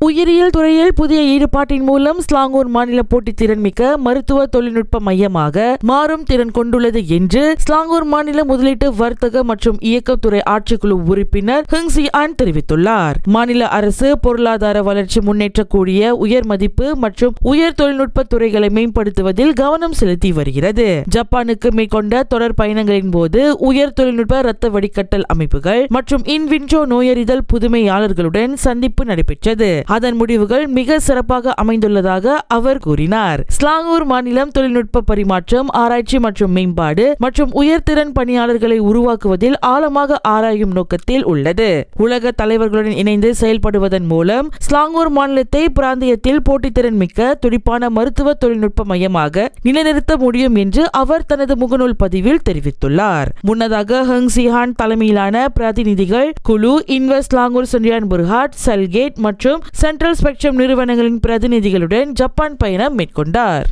உயிரியல் துறையில் புதிய ஈடுபாட்டின் மூலம் ஸ்லாங்கூர் மாநில போட்டித்திறன் மிக்க மருத்துவ தொழில்நுட்ப மையமாக மாறும் திறன் கொண்டுள்ளது என்று ஸ்லாங்கூர் மாநில முதலீட்டு வர்த்தக மற்றும் இயக்கத்துறை ஆட்சிக்குழு உறுப்பினர் ஹெங் சியான் தெரிவித்துள்ளார். மாநில அரசு பொருளாதார வளர்ச்சி முன்னேற்றக்கூடிய உயர் மதிப்பு மற்றும் உயர் தொழில்நுட்ப துறைகளை மேம்படுத்துவதில் கவனம் செலுத்தி வருகிறது. ஜப்பானுக்கு மேற்கொண்ட தொடர் பயணங்களின் போது உயர் தொழில்நுட்ப இரத்த வடிகட்டல் அமைப்புகள் மற்றும் இன்வின்ட்ரோ நோயறிதல் புதுமையாளர்களுடன் சந்திப்பு நடைபெற்றது. அதன் முடிவுகள் மிக சிறப்பாக அமைந்துள்ளதாக அவர் கூறினார். ஸ்லாங்கூர் மாநிலம் தொழில்நுட்ப பரிமாற்றம், ஆராய்ச்சி மற்றும் மேம்பாடு மற்றும் உயர்திறன் பணியாளர்களை உருவாக்குவதில் ஆழமாக ஆராயும் நோக்கத்தில் உள்ளது. உலக தலைவர்களுடன் இணைந்து செயல்படுவதன் மூலம் ஸ்லாங்கூர் மாநிலத்தை பிராந்தியத்தில் போட்டித்திறன் மிக்க துடிப்பான மருத்துவ தொழில்நுட்ப மையமாக நிலைநிறுத்த முடியும் என்று அவர் தனது முகநூல் பதிவில் தெரிவித்துள்ளார். முன்னதாக ஹெங் சியான் தலைமையிலான பிரதிநிதிகள் குழு இன்வெஸ்ட் ஸ்லாங்கூர் சுண்டியான் புர்ஹாட், செல்கேட் மற்றும் சென்ட்ரல் ஸ்பெக்ட்ரம் நிறுவனங்களின் பிரதிநிதிகளுடன் ஜப்பான் பயணம் மேற்கொண்டார்.